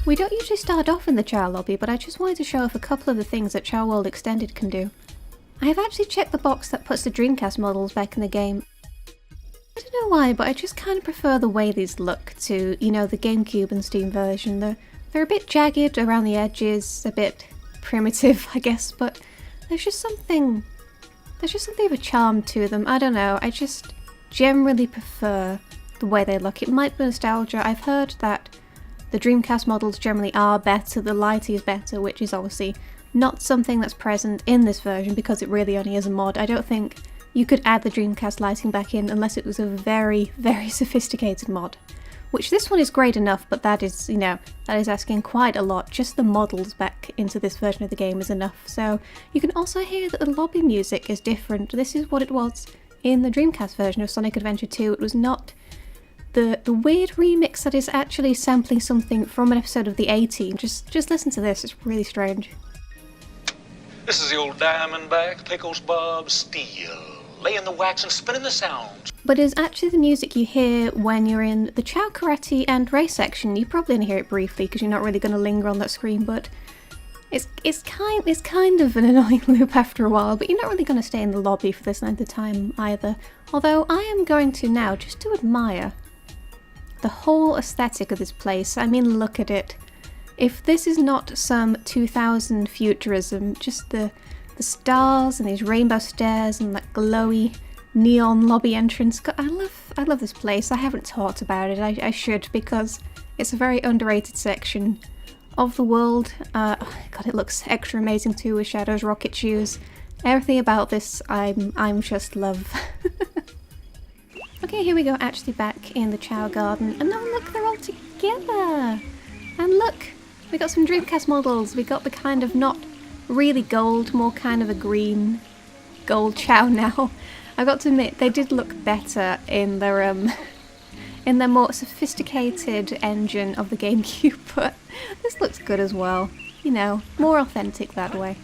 We don't usually start off in the Chao lobby, but I just wanted to show off a couple of the things that Chao World Extended can do. I have actually checked the box that puts the Dreamcast models back in the game. I don't know why, but I just kind of prefer the way these look to, you know, the GameCube and Steam version. They're a bit jagged around the edges, a bit primitive, I guess, but there's just something of a charm to them. I don't know, I just generally prefer the way they look. It might be nostalgia. I've heard that the Dreamcast models generally are better, the lighting is better, which is obviously not something that's present in this version because it really only is a mod. I don't think you could add the Dreamcast lighting back in unless it was a very, very sophisticated mod. Which this one is great enough, but that is, you know, that is asking quite a lot. Just the models back into this version of the game is enough. So you can also hear that the lobby music is different. This is what it was in the Dreamcast version of Sonic Adventure 2. It was not the weird remix that is actually sampling something from an episode of the A-Team. Just listen to this, it's really strange. This is the old Diamondback, Pickles Bob Steele, laying the wax and spinning the sounds. But it's actually the music you hear when you're in the Chao Karate and Race section. You probably only hear it briefly because you're not really going to linger on that screen, but it's kind of an annoying loop after a while, but you're not really going to stay in the lobby for this length of time either. Although I am going to now just to admire the whole aesthetic of this place. I mean, look at it. If this is not some 2000 futurism, just the stars and these rainbow stairs and that glowy neon lobby entrance. God, I love this place. I haven't talked about it. I should, because it's a very underrated section of the world. God, it looks extra amazing too with Shadow's rocket shoes. Everything about this, I'm just love. Okay, here we go, actually back in the Chao Garden, and now look, they're all together. And look, we got some Dreamcast models. We got the kind of not really gold, more kind of a green gold Chao now. I've got to admit, they did look better in their more sophisticated engine of the GameCube, but this looks good as well. You know, more authentic that way.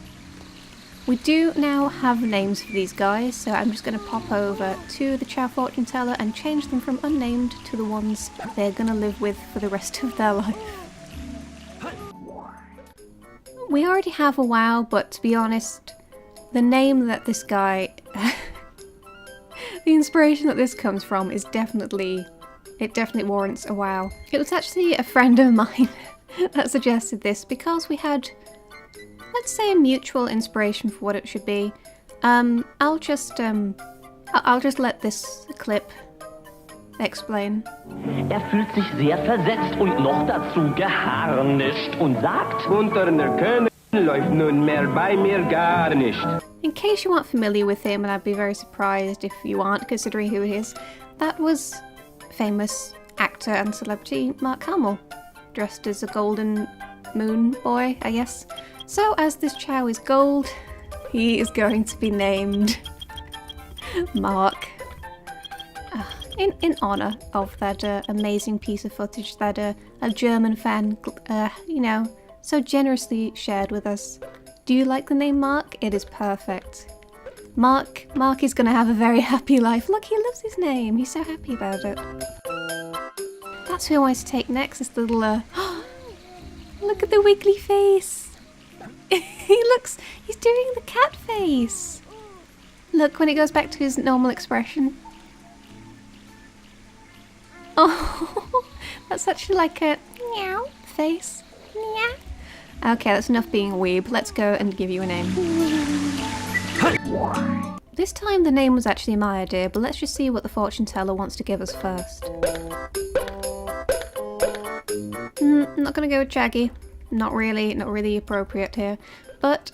We do now have names for these guys, so I'm just going to pop over to the Chao Fortune Teller and change them from unnamed to the ones they're going to live with for the rest of their life. We already have a WoW, but to be honest, the name that this guy... the inspiration that this comes from is definitely warrants a WoW. It was actually a friend of mine that suggested this because we had, let's say, a mutual inspiration for what it should be. I'll just let this clip explain. Fühlt sich sehr versetzt und noch dazu geharnischt und sagt: Unter der König läuft nunmehr bei mir gar nicht. In case you aren't familiar with him, and I'd be very surprised if you aren't considering who he is, that was famous actor and celebrity Mark Hamill, dressed as a golden moon boy, I guess. So as this Chao is gold, he is going to be named Mark. In honour of that amazing piece of footage that a German fan, you know, so generously shared with us. Do you like the name Mark? It is perfect. Mark is going to have a very happy life. Look, he loves his name. He's so happy about it. That's who I want to take next. This little, look at the wiggly face. He's doing the cat face. Look, when it goes back to his normal expression. Oh, that's actually like a meow face. Meow. Okay, that's enough being a weeb. Let's go and give you a name. This time the name was actually my idea, but let's just see what the fortune teller wants to give us first. I'm not gonna go with Jaggy. Not really appropriate here. But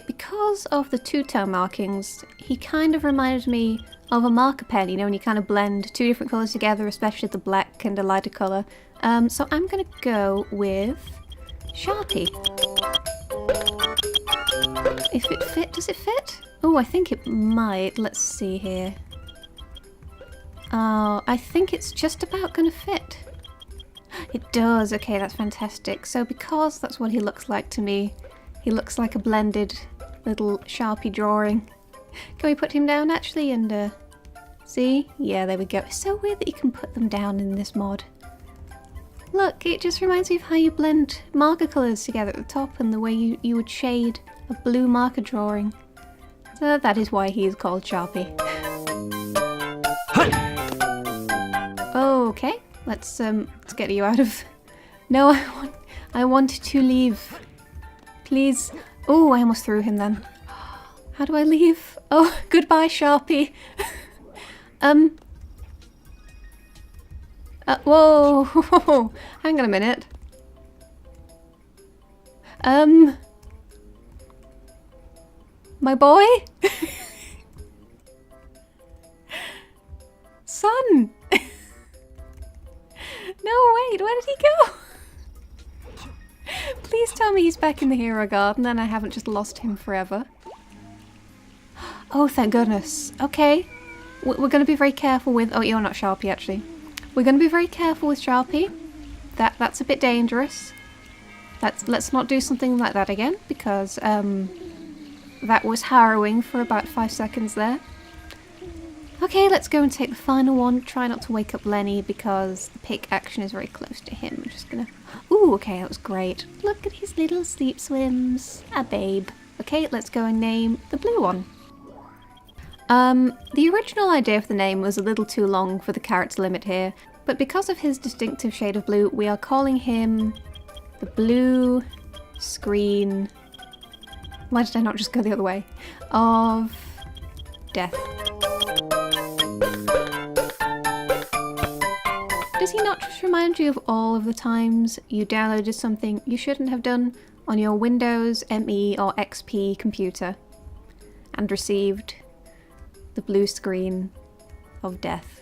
because of the two-tone markings, he kind of reminded me of a marker pen, you know, when you kind of blend two different colours together, especially the black and a lighter colour. So I'm gonna go with Sharpie. If it fit, does it fit? Oh, I think it might. Let's see here. Oh, I think it's just about gonna fit. It does. Okay, that's fantastic. So because that's what he looks like to me, he looks like a blended little Sharpie drawing. Can we put him down actually and see? Yeah, there we go. It's so weird that you can put them down in this mod. Look, it just reminds me of how you blend marker colours together at the top and the way you would shade a blue marker drawing. So that is why he is called Sharpie. Okay, let's get you out of... No, I want to leave. Please. Oh, I almost threw him then. How do I leave? Oh, goodbye, Sharpie. Whoa, hang on a minute. My boy? Son! No, wait, where did he go? Please tell me he's back in the hero garden and I haven't just lost him forever. Oh, thank goodness. Okay. We're going to be very careful with... Oh, you're not Sharpie, actually. We're going to be very careful with Sharpie. That's a bit dangerous. Let's not do something like that again, because that was harrowing for about 5 seconds there. Okay, let's go and take the final one. Try not to wake up Lenny, because the pick action is very close to him. I'm just gonna... Ooh, okay, that was great. Look at his little sleep swims. A babe. Okay, let's go and name the blue one. The original idea for the name was a little too long for the character limit here, but because of his distinctive shade of blue, we are calling him the Blue Screen... Why did I not just go the other way? Of Death. Does he not just remind you of all of the times you downloaded something you shouldn't have done on your Windows, ME or XP computer and received the blue screen of death?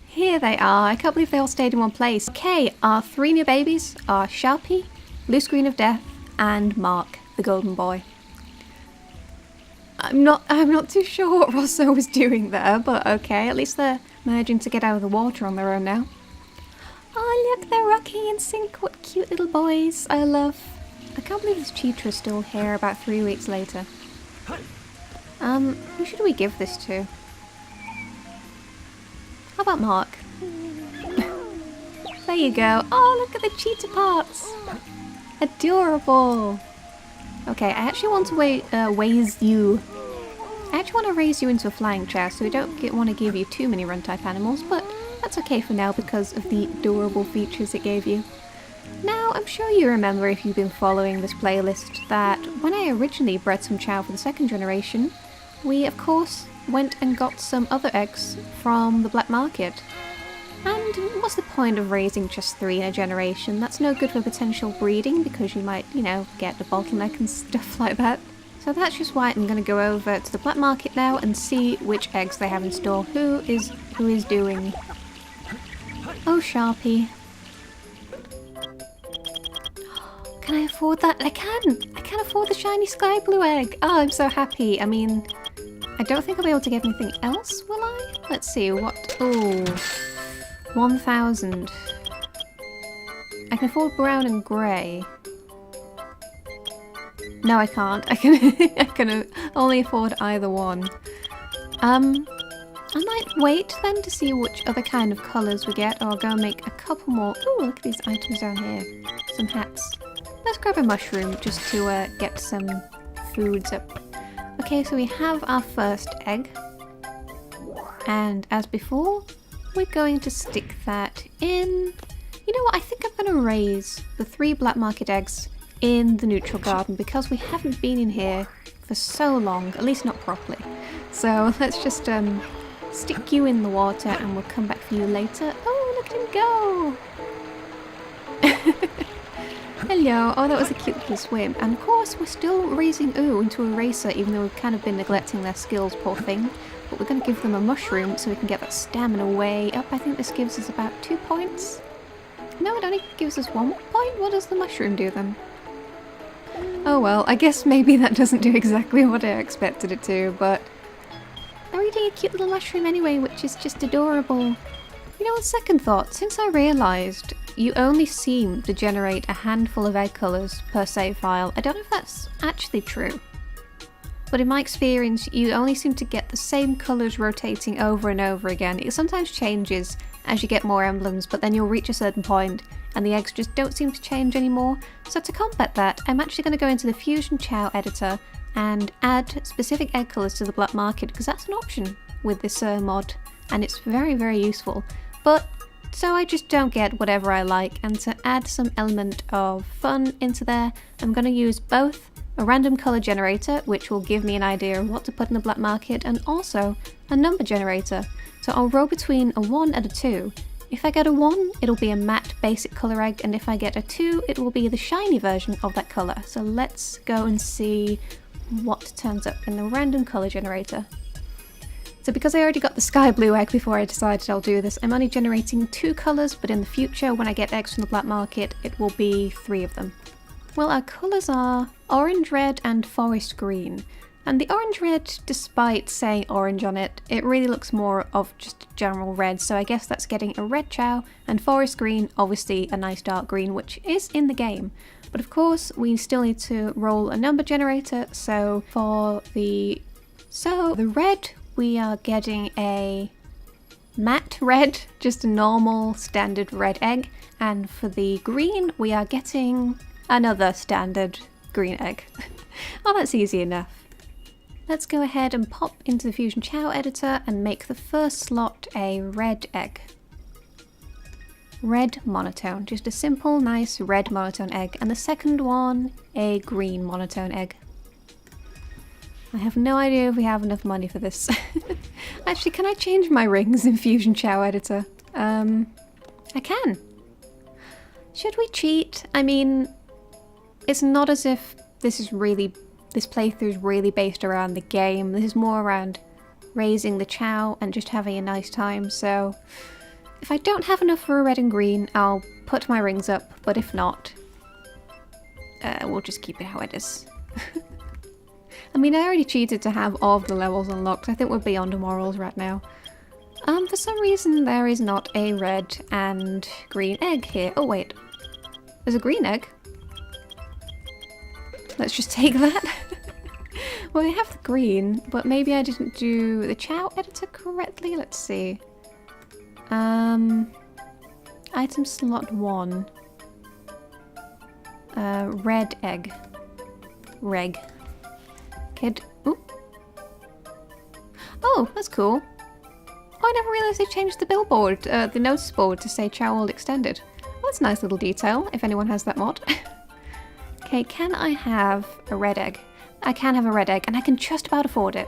Here they are. I can't believe they all stayed in one place. Okay, our 3 new babies are Sharpie, Blue Screen of Death, and Mark, the golden boy. I'm not too sure what Rosso was doing there, but okay, at least they're managing to get out of the water on their own now. Oh look, they're rocking in sync. What cute little boys. I can't believe this cheetah is still here about 3 weeks later. Who should we give this to? How about Mark? There you go. Oh, look at the cheetah parts. Adorable. Okay, I actually want to raise you. I actually want to raise you into a flying chair, so we don't want to give you too many run-type animals, but that's okay for now because of the adorable features it gave you. Now, I'm sure you remember, if you've been following this playlist, that when I originally bred some Chao for the 2nd generation, we of course went and got some other eggs from the black market. And what's the point of raising just 3 in a generation? That's no good for potential breeding because you might, you know, get the bulky neck and stuff like that. So that's just why I'm going to go over to the black market now and see which eggs they have in store. Who is doing? Oh, Sharpie. Can I afford that? I can! I can afford the shiny sky blue egg! Oh, I'm so happy. I mean, I don't think I'll be able to get anything else, will I? Let's see, what... Oh, 1,000. I can afford brown and grey. No, I can't. I can only afford either one. I might wait then to see which other kind of colours we get, or I'll go make a couple more. Oh, look at these items down here. Some hats. Let's grab a mushroom just to get some foods up. Okay, so we have our first egg. And as before, we're going to stick that in... You know what, I think I'm going to raise the 3 black market eggs in the neutral garden because we haven't been in here for so long, at least not properly. So let's just stick you in the water and we'll come back for you later. Oh, look at him go! Hello. Oh, that was a cute little swim. And of course, we're still raising Ooh into a racer, even though we've kind of been neglecting their skills, poor thing. But we're going to give them a mushroom so we can get that stamina way up. I think this gives us about 2 points. No, it only gives us 1 point. What does the mushroom do then? Oh well, I guess maybe that doesn't do exactly what I expected it to, but... They're eating a cute little mushroom anyway, which is just adorable. You know, on second thought, since I realised you only seem to generate a handful of egg colours per save file, I don't know if that's actually true. But in my experience, you only seem to get the same colours rotating over and over again. It sometimes changes as you get more emblems, but then you'll reach a certain point and the eggs just don't seem to change anymore. So to combat that, I'm actually going to go into the Fusion Chao editor and add specific egg colours to the black market, because that's an option with this mod, and it's very, very useful. But so I just don't get whatever I like, and to add some element of fun into there, I'm going to use both a random colour generator, which will give me an idea of what to put in the black market, and also a number generator. So I'll roll between a 1 and a 2. If I get a 1, it'll be a matte basic colour egg, and if I get a 2, it will be the shiny version of that colour. So let's go and see what turns up in the random colour generator. So because I already got the sky blue egg before I decided I'll do this, I'm only generating 2 colours, but in the future when I get eggs from the black market, it will be 3 of them. Well, our colours are orange red and forest green. And the orange red, despite saying orange on it, it really looks more of just general red, so I guess that's getting a red Chao, and forest green, obviously a nice dark green, which is in the game. But of course, we still need to roll a number generator, so for the red, we are getting a matte red, just a normal standard red egg, and for the green, we are getting another standard green egg. Oh, that's easy enough. Let's go ahead and pop into the Fusion Chao editor and make the first slot a red egg. Red monotone, just a simple, nice red monotone egg, and the second one, a green monotone egg. I have no idea if we have enough money for this. Actually, can I change my rings in Fusion Chao editor? I can. Should we cheat? I mean, it's not as if this playthrough is really based around the game. This is more around raising the Chao and just having a nice time, so if I don't have enough for a red and green, I'll put my rings up, but if not, we'll just keep it how it is. I mean, I already cheated to have all of the levels unlocked. I think we're beyond morals right now. For some reason there is not a red and green egg here. Oh wait, there's a green egg. Let's just take that. Well, I have the green, but maybe I didn't do the Chao editor correctly. Let's see. Item slot 1. Red egg. Reg. Kid. Ooh. Oh, that's cool. Oh, I never realised they changed the billboard, the notice board to say Chao World Extended. Well, that's a nice little detail, if anyone has that mod. Okay, can I have a red egg? I can have a red egg, and I can just about afford it.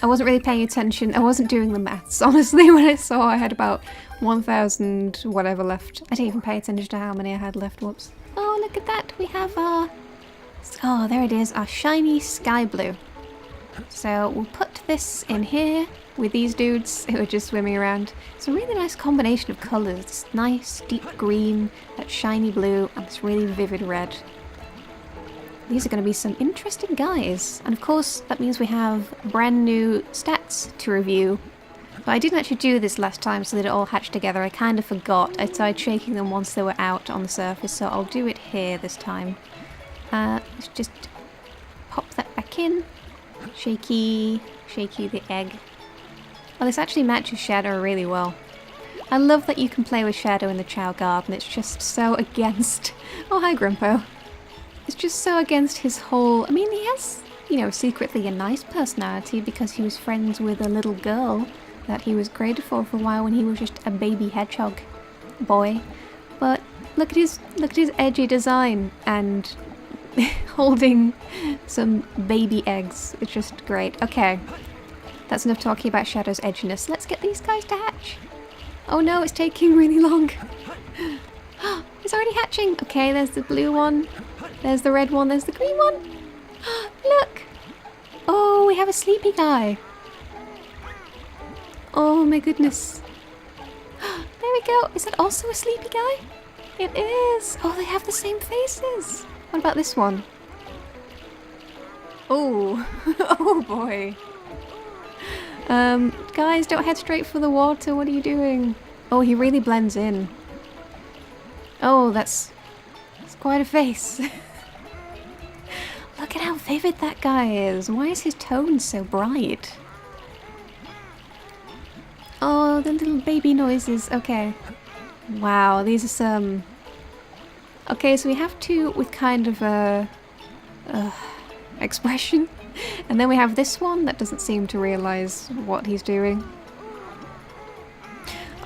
I wasn't really paying attention. I wasn't doing the maths, honestly, when I saw I had about 1,000 whatever left. I didn't even pay attention to how many I had left, whoops. Oh, look at that. We have our... Oh, there it is, our shiny sky blue. So we'll put this in here with these dudes who are just swimming around. It's a really nice combination of colours. This nice deep green, that shiny blue, and this really vivid red. These are going to be some interesting guys. And of course, that means we have brand new stats to review. But I didn't actually do this last time so that it all hatched together. I kind of forgot. I started shaking them once they were out on the surface, so I'll do it here this time. Let's just pop that back in. Shaky, shaky the egg. Well, this actually matches Shadow really well. I love that you can play with Shadow in the Chao garden. It's just so against... Oh, hi, Grumpo. It's just so against his whole... I mean, he has, you know, secretly a nice personality because he was friends with a little girl that he was created for a while when he was just a baby hedgehog boy. But look at his edgy design and holding some baby eggs. It's just great. Okay, that's enough talking about Shadow's edginess. Let's get these guys to hatch. Oh no, it's taking really long. It's already hatching. Okay, there's the blue one. There's the red one. There's the green one. Look. Oh, we have a sleepy guy. Oh my goodness. There we go. Is that also a sleepy guy? It is. Oh, they have the same faces. What about this one? Oh. Oh boy. Guys, don't head straight for the water. What are you doing? Oh, he really blends in. Oh, that's quite a face. Look at how vivid that guy is. Why is his tone so bright? Oh, the little baby noises. Okay. Wow, these are some... Okay, so we have two with kind of a... expression. And then we have this one that doesn't seem to realise what he's doing.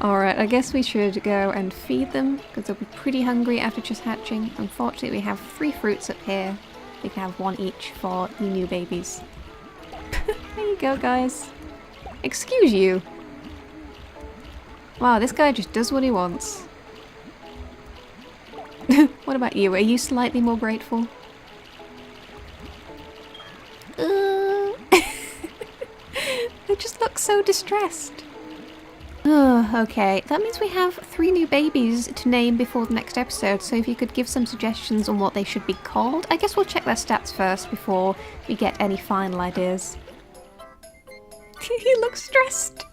Alright, I guess we should go and feed them, because they'll be pretty hungry after just hatching. Unfortunately, we have 3 fruits up here. We can have 1 each for the new babies. There you go, guys. Excuse you. Wow, this guy just does what he wants. What about you? Are you slightly more grateful? They just look so distressed. Oh, okay. That means we have 3 new babies to name before the next episode, so if you could give some suggestions on what they should be called. I guess we'll check their stats first before we get any final ideas. He looks stressed.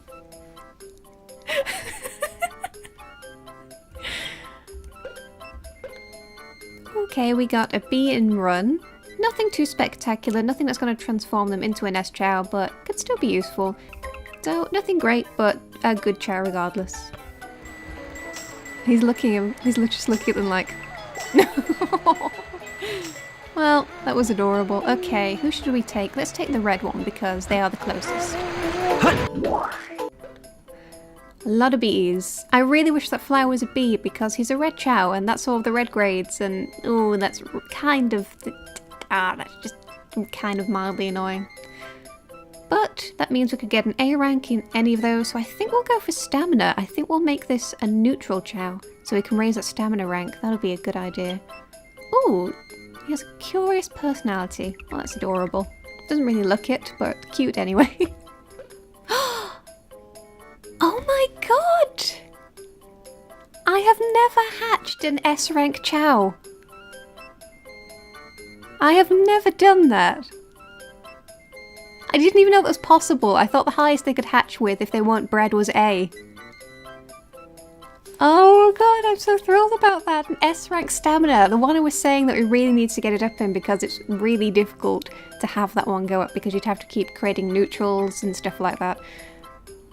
Okay, we got a bee and run. Nothing too spectacular, nothing that's going to transform them into an S-Chow, but could still be useful. So, nothing great, but a good Chow regardless. He's just looking at them like... Well, that was adorable. Okay, who should we take? Let's take the red one, because they are the closest. A lot of bees. I really wish that Flower was a bee, because he's a red Chow, and that's all of the red grades, and... oh, that's kind of... that's just kind of mildly annoying. But that means we could get an A rank in any of those, so I think we'll go for stamina. I think we'll make this a neutral Chow, so we can raise that stamina rank. That'll be a good idea. Ooh, he has a curious personality. Well, that's adorable. Doesn't really look it, but cute anyway. Oh my god! I have never hatched an S rank Chow. I have never done that. I didn't even know that was possible. I thought the highest they could hatch with if they weren't bred was A. Oh god, I'm so thrilled about that. An S rank stamina. The one I was saying that we really need to get it up in because it's really difficult to have that one go up because you'd have to keep creating neutrals and stuff like that.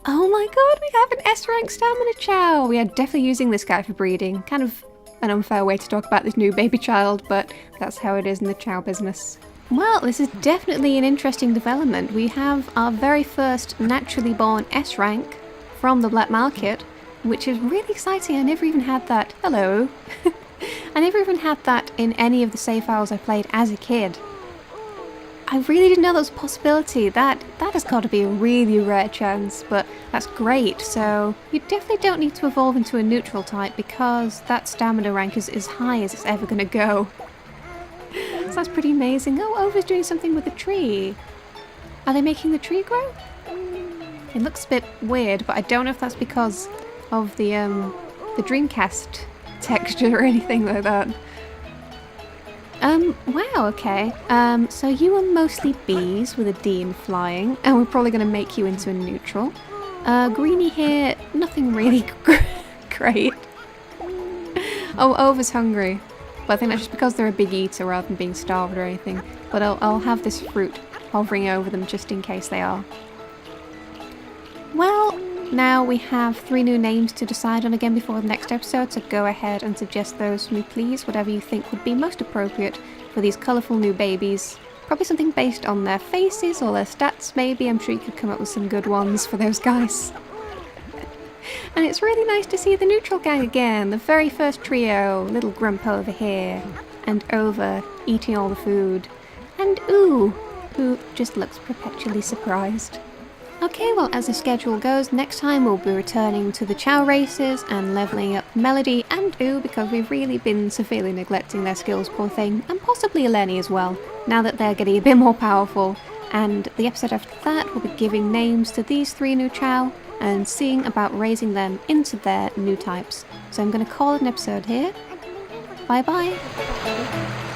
Oh my god, we have an S rank stamina Chow. We are definitely using this guy for breeding. Kind of an unfair way to talk about this new baby child, but that's how it is in the Chow business. Well, this is definitely an interesting development. We have our very first naturally born S rank from the black market, which is really exciting. I never even had that. Hello. I never even had that in any of the save files I played as a kid. I really didn't know that was a possibility. That has got to be a really rare chance, but that's great. So you definitely don't need to evolve into a neutral type because that stamina rank is as high as it's ever going to go. So that's pretty amazing. Oh, Over's doing something with the tree. Are they making the tree grow? It looks a bit weird, but I don't know if that's because of the Dreamcast texture or anything like that. Wow, okay. So you are mostly bees with a D in flying, and we're probably going to make you into a neutral. Greenie here, nothing really great. Oh, Over's hungry. But I think that's just because they're a big eater rather than being starved or anything. But I'll have this fruit hovering over them just in case they are. Well, now we have 3 new names to decide on again before the next episode, so go ahead and suggest those for me please, whatever you think would be most appropriate for these colourful new babies. Probably something based on their faces or their stats maybe. I'm sure you could come up with some good ones for those guys. And it's really nice to see the neutral gang again, the very first trio, little Grump over here, and Over eating all the food, and Ooh, who just looks perpetually surprised. Okay, well as the schedule goes, next time we'll be returning to the Chow races and levelling up Melody and Ooh because we've really been severely neglecting their skills, poor thing, and possibly Eleni as well, now that they're getting a bit more powerful. And the episode after that we'll be giving names to these 3 new Chow and seeing about raising them into their new types. So I'm going to call it an episode here. Bye bye!